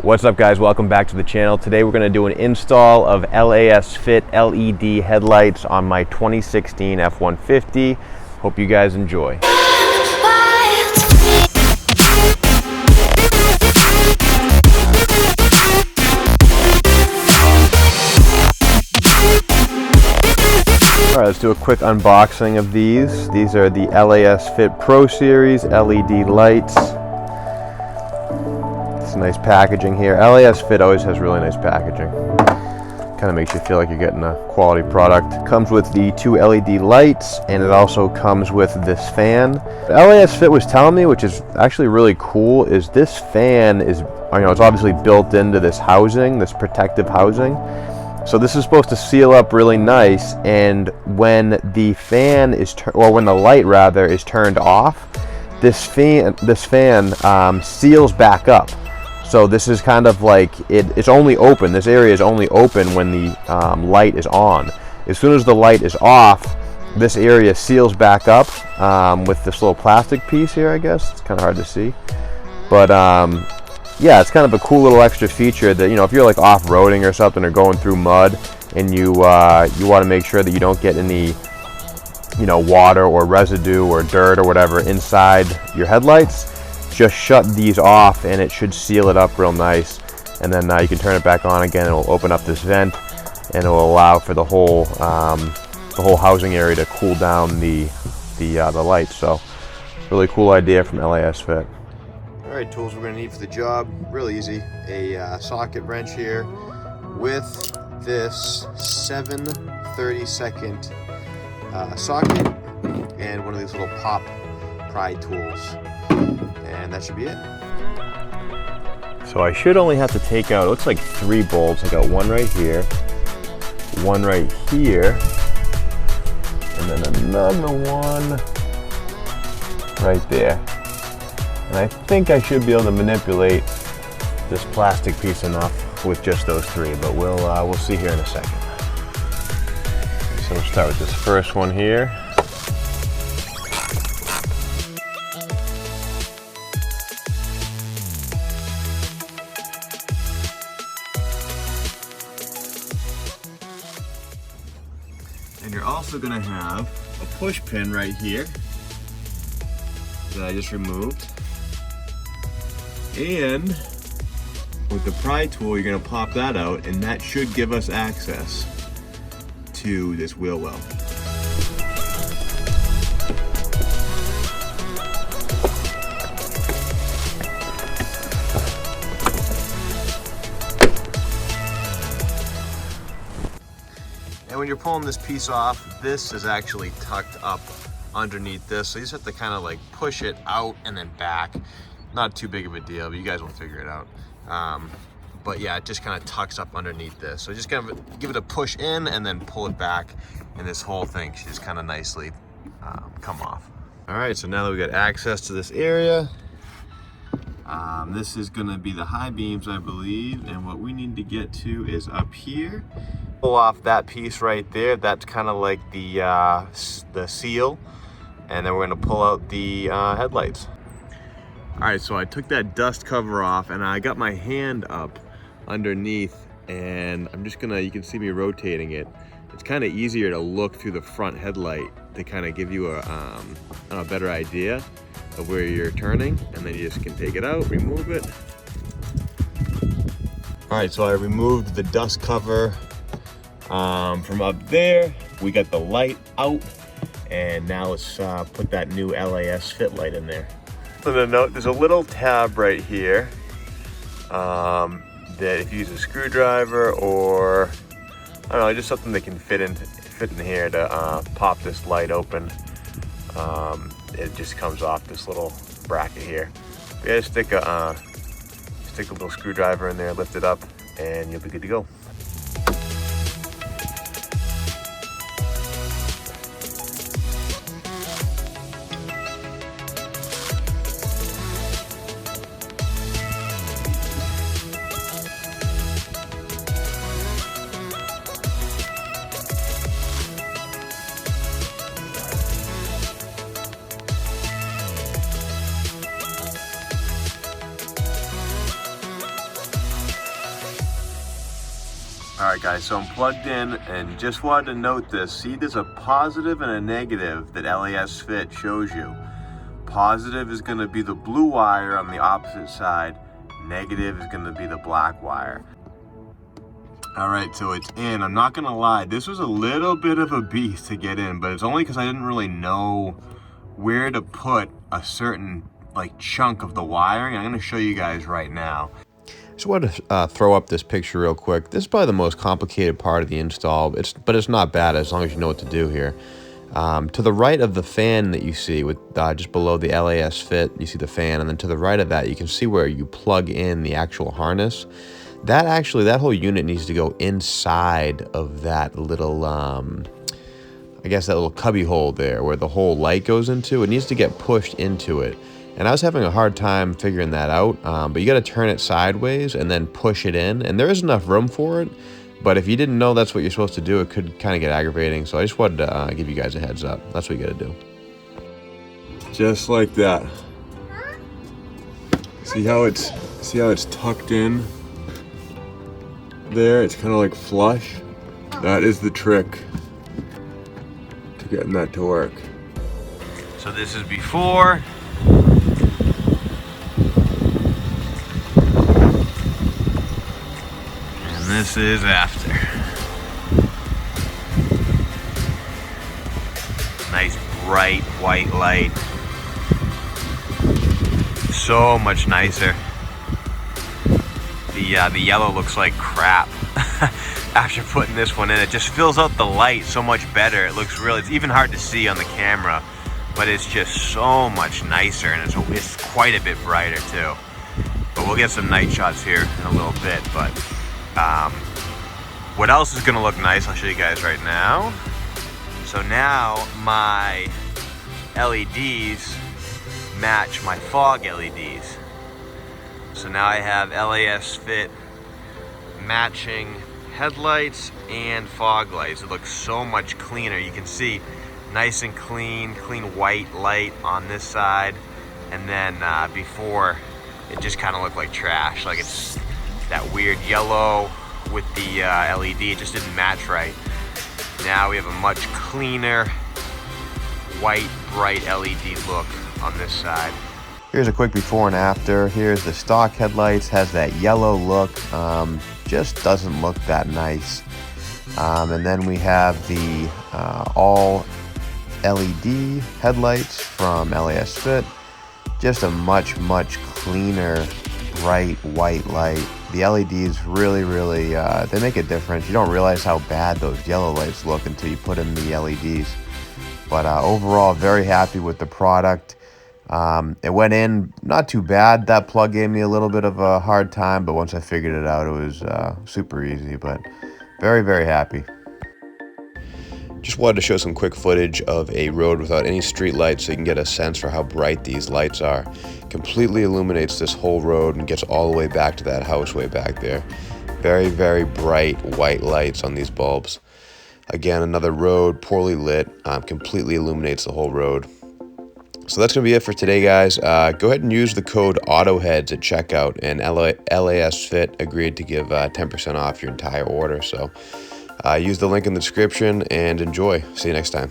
What's up, guys? Welcome back to the channel. Today we're going to do an install of LASFIT LED headlights on my 2016 F150. Hope you guys enjoy. Alright, let's do a quick unboxing of these. These are the LASFIT Pro Series LED lights. Nice packaging here. LASFIT always has really nice packaging. Kind of makes you feel like you're getting a quality product. Comes with the 2 LED lights, and it also comes with this fan. LASFIT was telling me, which is actually really cool, is this fan is, it's obviously built into this housing, this protective housing. So this is supposed to seal up really nice, and when the fan is when the light rather is turned off, this fan seals back up. So this is kind of like, it's only open, this area is only open when the light is on. As soon as the light is off, this area seals back up with this little plastic piece here, I guess. It's kind of hard to see. But yeah, it's kind of a cool little extra feature that, if you're like off-roading or something or going through mud and you want to make sure that you don't get any, water or residue or dirt or whatever inside your headlights, just shut these off and it should seal it up real nice, and then you can turn it back on again. It'll open up this vent and it will allow for the whole housing area to cool down the lights. So really cool idea from LASFIT. All right, tools we're going to need for the job, really easy. A socket wrench here with this 7/32 socket and one of these little pop pry tools. And that should be it. So I should only have to take out, it looks like 3 bolts. I got one right here, one right here, and then another one right there. And I think I should be able to manipulate this plastic piece enough with just those 3, but we'll see here in a second. So we'll start with this first one here. And you're also going to have a push pin right here that I just removed. And with the pry tool, you're going to pop that out, and that should give us access to this wheel well. And when you're pulling this piece off, this is actually tucked up underneath this. So you just have to kind of like push it out and then back. Not too big of a deal, but you guys will figure it out. But yeah, it just kind of tucks up underneath this. So just kind of give it a push in and then pull it back, and this whole thing should just kind of nicely come off. All right, so now that we got access to this area, this is gonna be the high beams, I believe, and what we need to get to is up here. Pull off that piece right there. That's kind of like the seal, and then we're gonna pull out the headlights. All right, so I took that dust cover off, and I got my hand up underneath, and I'm just gonna, you can see me rotating it. It's kind of easier to look through the front headlight to kind of give you a better idea of where you're turning, and then you just can take it out, remove it. All right, so I removed the dust cover from up there. We got the light out, and now let's put that new LASFIT light in there. So to note, there's a little tab right here that if you use a screwdriver or I don't know, just something that can fit in here to pop this light open. It just comes off this little bracket here. You gotta stick a little screwdriver in there, lift it up, and you'll be good to go. All right, guys, so I'm plugged in and just wanted to note this. See, there's a positive and a negative that LASFit shows you. Positive is going to be the blue wire on the opposite side. Negative is going to be the black wire. All right, so it's in. I'm not going to lie. This was a little bit of a beast to get in, but it's only because I didn't really know where to put a certain chunk of the wiring. I'm going to show you guys right now. Just wanted to throw up this picture real quick. This is probably the most complicated part of the install, but it's not bad as long as you know what to do here. To the right of the fan that you see, with just below the LASFit, you see the fan, and then to the right of that, you can see where you plug in the actual harness. That whole unit needs to go inside of that little, I guess that little cubby hole there where the whole light goes into. It needs to get pushed into it. And I was having a hard time figuring that out, but you got to turn it sideways and then push it in, and there is enough room for it, but if you didn't know that's what you're supposed to do, it could kind of get aggravating, so I just wanted to give you guys a heads up. That's what you got to do. Just like that. See how it's tucked in there? It's kind of like flush. That is the trick to getting that to work. So this is before. This is after. Nice bright white light. So much nicer. The yellow looks like crap. After putting this one in, it just fills out the light so much better. It looks really, it's even hard to see on the camera, but it's just so much nicer, and it's quite a bit brighter too. But we'll get some night shots here in a little bit, but what else is gonna look nice, I'll show you guys right now. So now my LEDs match my fog LEDs. So now I have LASFit matching headlights and fog lights. It looks so much cleaner. You can see nice and clean white light on this side, and then before it just kind of looked like trash. Like it's that weird yellow with the LED, it just didn't match right. Now we have a much cleaner white bright LED look on this side. Here's a quick before and after. Here's the stock headlights, has that yellow look, just doesn't look that nice. And then we have the all LED headlights from LASFit, just a much cleaner bright white light. The LEDs really they make a difference. You don't realize how bad those yellow lights look until you put in the LEDs. But overall, very happy with the product. It went in not too bad. That plug gave me a little bit of a hard time, but once I figured it out, it was super easy, but very happy. Just wanted to show some quick footage of a road without any street lights so you can get a sense for how bright these lights are. Completely illuminates this whole road and gets all the way back to that house way back there. Very bright white lights on these bulbs. Again, another road, poorly lit, completely illuminates the whole road. So that's going to be it for today, guys. Go ahead and use the code AUTOHEADS at checkout, and LASFit agreed to give 10% off your entire order. So use the link in the description and enjoy. See you next time.